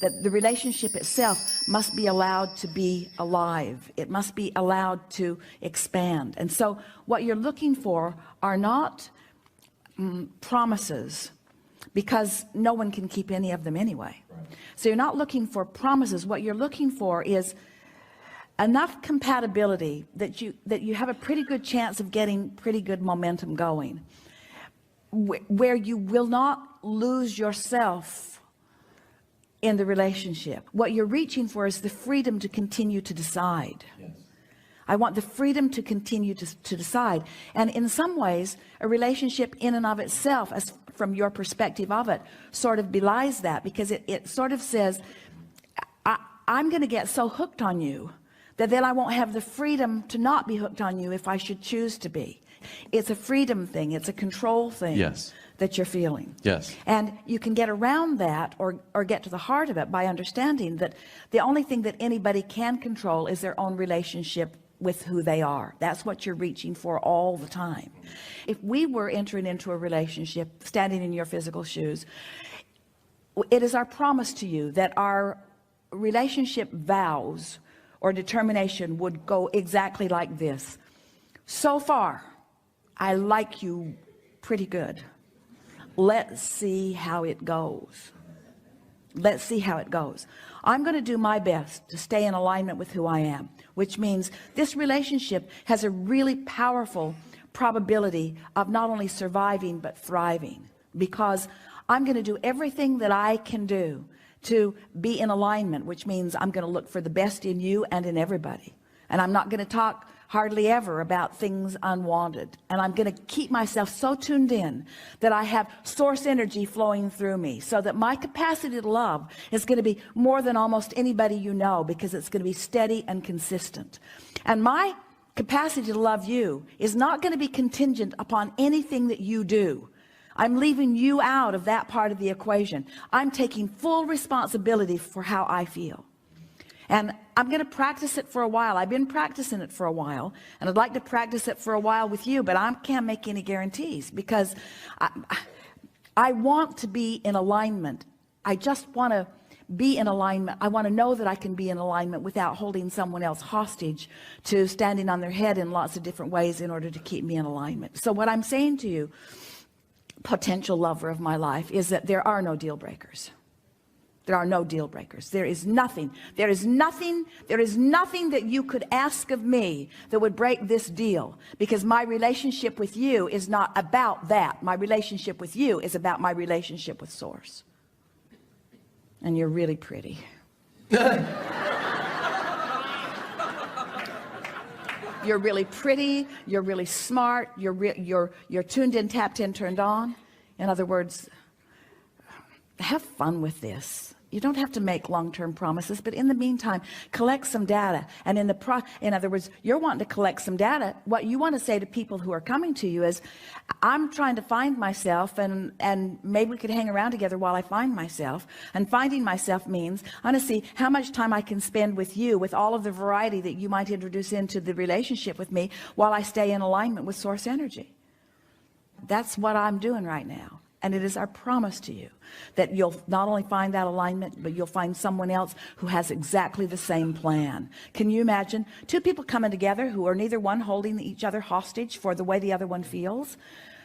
that the relationship itself must be allowed to be alive. It must be allowed to expand. And so what you're looking for are not promises, because no one can keep any of them anyway. Right. So you're not looking for promises. What you're looking for is enough compatibility that you have a pretty good chance of getting pretty good momentum going, where you will not lose yourself in the relationship. What you're reaching for is the freedom to continue to decide. Yes. I want the freedom to continue to decide. And in some ways, a relationship in and of itself, as from your perspective of it, sort of belies that, because it sort of says, I'm going to get so hooked on you that then I won't have the freedom to not be hooked on you if I should choose to be. It's a freedom thing. It's a control thing. Yes. That you're feeling. Yes. And you can get around that or get to the heart of it by understanding that the only thing that anybody can control is their own relationship with who they are. That's what you're reaching for all the time. If we were entering into a relationship, standing in your physical shoes, it is our promise to you that our relationship vows or determination would go exactly like this. So far, I like you pretty good. Let's see how it goes. Let's see how it goes. I'm going to do my best to stay in alignment with who I am, which means this relationship has a really powerful probability of not only surviving but thriving, because I'm going to do everything that I can do to be in alignment, which means I'm going to look for the best in you and in everybody. And I'm not going to talk hardly ever about things unwanted. And I'm going to keep myself so tuned in that I have source energy flowing through me, so that my capacity to love is going to be more than almost anybody you know, because it's going to be steady and consistent. And my capacity to love you is not going to be contingent upon anything that you do. I'm leaving you out of that part of the equation. I'm taking full responsibility for how I feel. And I'm going to practice it for a while. I've been practicing it for a while, and I'd like to practice it for a while with you, but I can't make any guarantees, because I want to be in alignment. I just want to be in alignment. I want to know that I can be in alignment without holding someone else hostage to standing on their head in lots of different ways in order to keep me in alignment. So what I'm saying to you, potential lover of my life, is that there are no deal breakers. There are no deal breakers. There is nothing that you could ask of me that would break this deal, because my relationship with you is not about that. My relationship with you is about my relationship with Source. And you're really pretty. You're really pretty, you're really smart, you're tuned in, tapped in, turned on. In other words, have fun with this. You don't have to make long-term promises, but in the meantime, collect some data. And in other words, you're wanting to collect some data. What you want to say to people who are coming to you is, I'm trying to find myself, and maybe we could hang around together while I find myself. And finding myself means I want to see how much time I can spend with you, with all of the variety that you might introduce into the relationship with me, while I stay in alignment with source energy. That's what I'm doing right now. And it is our promise to you that you'll not only find that alignment, but you'll find someone else who has exactly the same plan. Can you imagine two people coming together who are neither one holding each other hostage for the way the other one feels,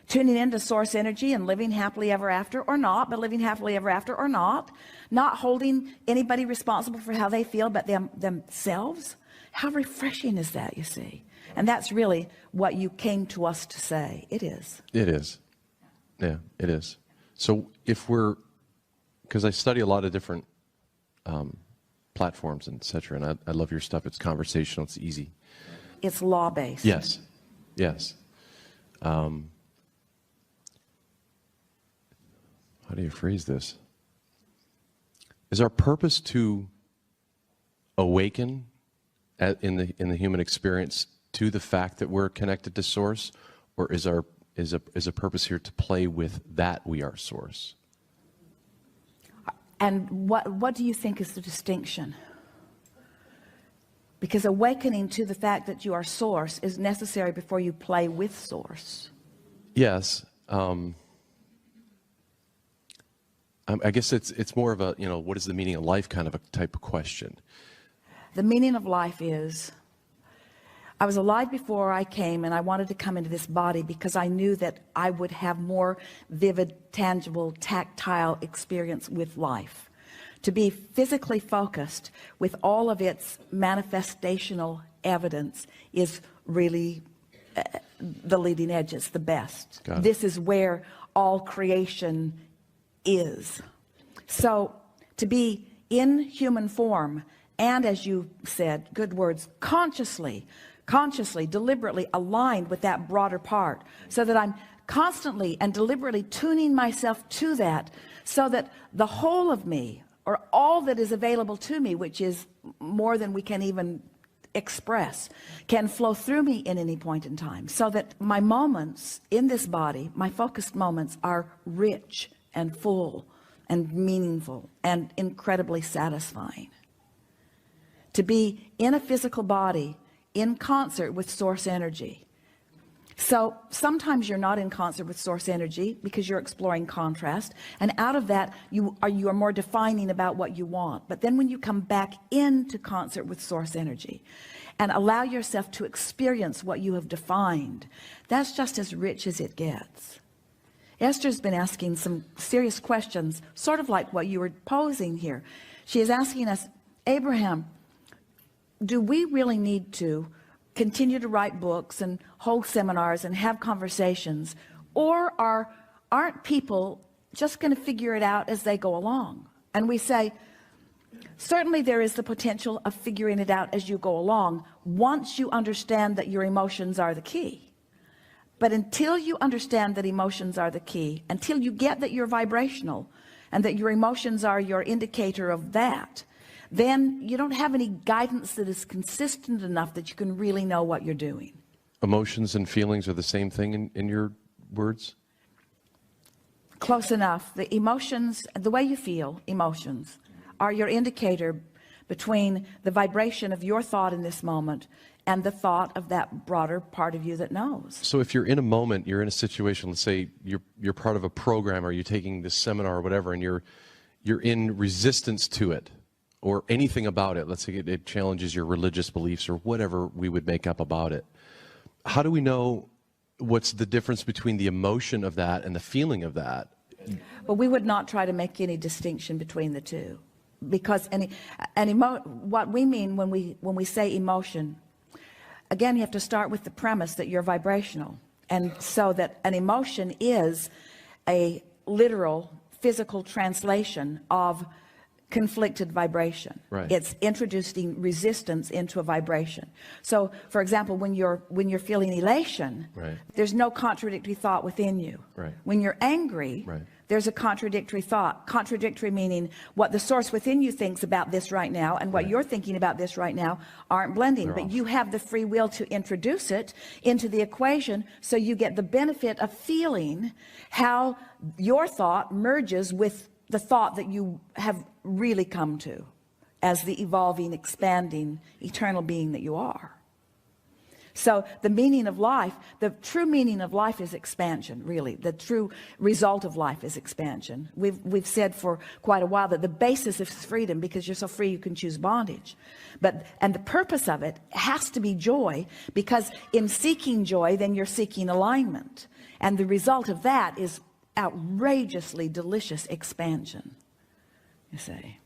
tuning into source energy and living happily ever after, or not, but living happily ever after, or not holding anybody responsible for how they feel but themselves? How refreshing is that, you see? And that's really what you came to us to say. It is. It is. Yeah, it is. So if because I study a lot of different platforms and et cetera, and I love your stuff. It's conversational, it's easy. It's law-based. Yes, yes. How do you phrase this? Is our purpose to awaken in the human experience to the fact that we're connected to Source, or is a purpose here to play with that we are Source? And what do you think is the distinction? Because awakening to the fact that you are Source is necessary before you play with Source. Yes. I guess it's more of a, what is the meaning of life kind of a type of question. The meaning of life is, I was alive before I came, and I wanted to come into this body because I knew that I would have more vivid, tangible, tactile experience with life. To be physically focused with all of its manifestational evidence is really the leading edge. It's the best. This is where all creation is. So to be in human form, and as you said, good words, consciously, deliberately aligned with that broader part, so that I'm constantly and deliberately tuning myself to that, so that the whole of me, or all that is available to me, which is more than we can even express, can flow through me in any point in time, so that my moments in this body, my focused moments, are rich and full and meaningful and incredibly satisfying. To be in a physical body in concert with source energy. So sometimes you're not in concert with source energy because you're exploring contrast, and out of that you are more defining about what you want. But then when you come back into concert with source energy and allow yourself to experience what you have defined, that's just as rich as it gets. Esther's been asking some serious questions, sort of like what you were posing here. She is asking us, Abraham, do we really need to continue to write books and hold seminars and have conversations, or aren't people just going to figure it out as they go along? And we say, certainly there is the potential of figuring it out as you go along, once you understand that your emotions are the key. But until you understand that emotions are the key, until you get that you're vibrational and that your emotions are your indicator of that, then you don't have any guidance that is consistent enough that you can really know what you're doing. Emotions and feelings are the same thing in your words? Close enough. The emotions, the way you feel, emotions, are your indicator between the vibration of your thought in this moment and the thought of that broader part of you that knows. So if you're in a moment, you're in a situation, let's say you're part of a program, or you're taking this seminar or whatever, and you're in resistance to it, or anything about it. Let's say it challenges your religious beliefs or whatever we would make up about it. How do we know what's the difference between the emotion of that and the feeling of that? Well, we would not try to make any distinction between the two, because what we mean when we say emotion, again, you have to start with the premise that you're vibrational, and so that an emotion is a literal physical translation of conflicted vibration. Right. It's introducing resistance into a vibration. So for example, when you're feeling elation, right, there's no contradictory thought within you. Right. When you're angry, right, there's a contradictory thought. Contradictory meaning what the source within you thinks about this right now and what right, you're thinking about this right now aren't blending. They're but off. You have the free will to introduce it into the equation, so you get the benefit of feeling how your thought merges with the thought that you have really come to as the evolving, expanding, eternal being that you are. So the meaning of life, the true meaning of life is expansion, really. The true result of life is expansion. We've said for quite a while that the basis is freedom, because you're so free you can choose bondage. And the purpose of it has to be joy, because in seeking joy, then you're seeking alignment. And the result of that is outrageously delicious expansion, you say.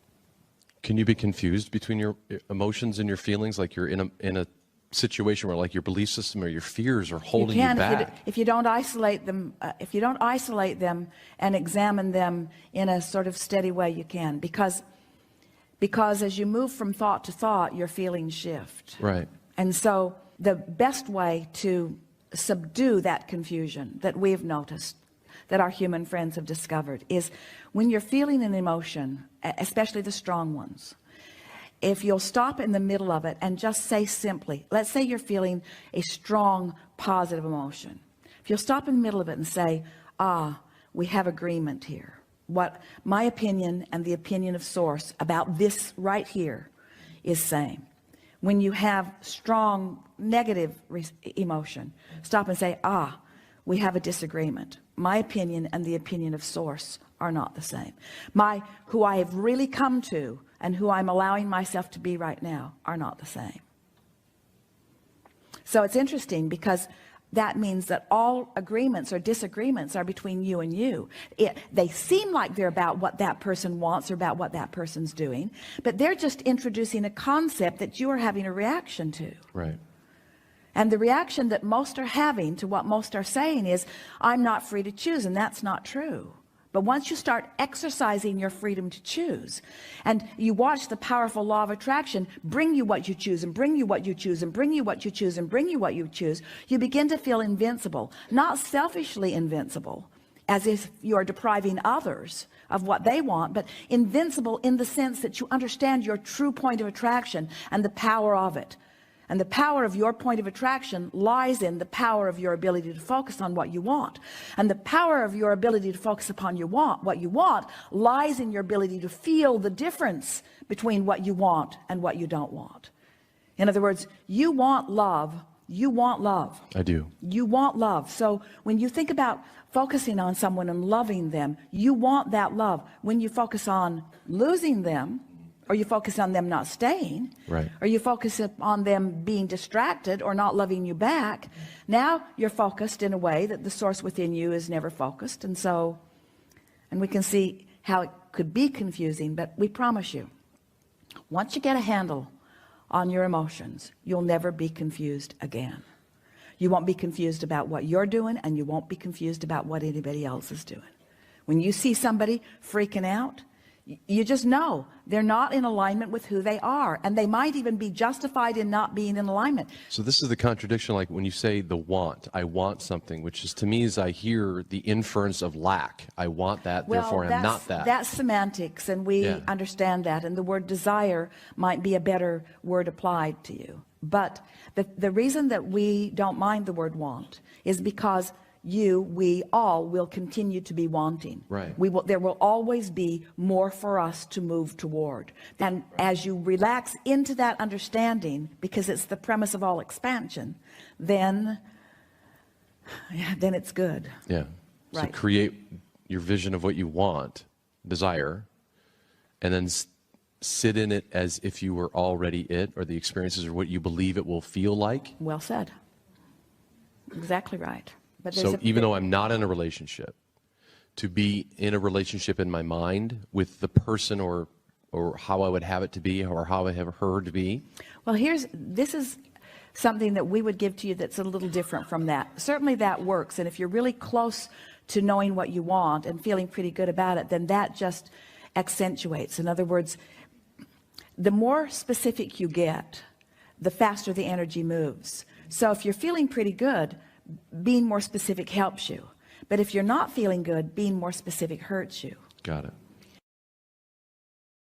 Can you be confused between your emotions and your feelings, like you're in a situation where, like, your belief system or your fears are holding you back? If you don't isolate them, and examine them in a sort of steady way, you can, because as you move from thought to thought, your feelings shift. Right. And so the best way to subdue that confusion that we've noticed, that our human friends have discovered, is when you're feeling an emotion, especially the strong ones, if you'll stop in the middle of it and just say simply, let's say you're feeling a strong positive emotion. If you'll stop in the middle of it and say, we have agreement here. What my opinion and the opinion of source about this right here is saying. When you have strong negative emotion, stop and say, we have a disagreement. My opinion and the opinion of source are not the same. Who I have really come to and who I'm allowing myself to be right now are not the same. So it's interesting because that means that all agreements or disagreements are between you and you. They seem like they're about what that person wants or about what that person's doing, but they're just introducing a concept that you are having a reaction to. Right. And the reaction that most are having to what most are saying is, I'm not free to choose, and that's not true. But once you start exercising your freedom to choose, and you watch the powerful law of attraction bring you what you choose, and bring you what you choose, and bring you what you choose, and bring you what you choose, you begin to feel invincible. Not selfishly invincible, as if you are depriving others of what they want, but invincible in the sense that you understand your true point of attraction and the power of it. And the power of your point of attraction lies in the power of your ability to focus on what you want. And the power of your ability to focus upon what you want lies in your ability to feel the difference between what you want and what you don't want. In other words, you want love. You want love. I do. You want love. So when you think about focusing on someone and loving them, you want that love. When you focus on losing them, or you focus on them not staying, right, or you focus on them being distracted or not loving you back, now you're focused in a way that the source within you is never focused. And we can see how it could be confusing, but we promise you, once you get a handle on your emotions, you'll never be confused again. You won't be confused about what you're doing, and you won't be confused about what anybody else is doing. When you see somebody freaking out, you just know they're not in alignment with who they are, and they might even be justified in not being in alignment. So this is the contradiction, like when you say the want, I want something, which is to me as I hear the inference of lack. I want that, therefore I'm not that. That's semantics, and we understand that, and the word desire might be a better word applied to you. But the reason that we don't mind the word want is because we all will continue to be wanting. Right. There will always be more for us to move toward. And as you relax into that understanding, because it's the premise of all expansion, then it's good. Yeah. So Right. create your vision of what you want, desire, and then sit in it as if you were already it, or the experiences are what you believe it will feel like. Well said. Exactly right. But So even though I'm not in a relationship, to be in a relationship in my mind with the person or how I would have it to be, or how I have her to be. Well, this is something that we would give to you that's a little different from that. Certainly that works. And if you're really close to knowing what you want and feeling pretty good about it, then that just accentuates. In other words, the more specific you get, the faster the energy moves. So if you're feeling pretty good, being more specific helps you. But if you're not feeling good, being more specific hurts you. Got it.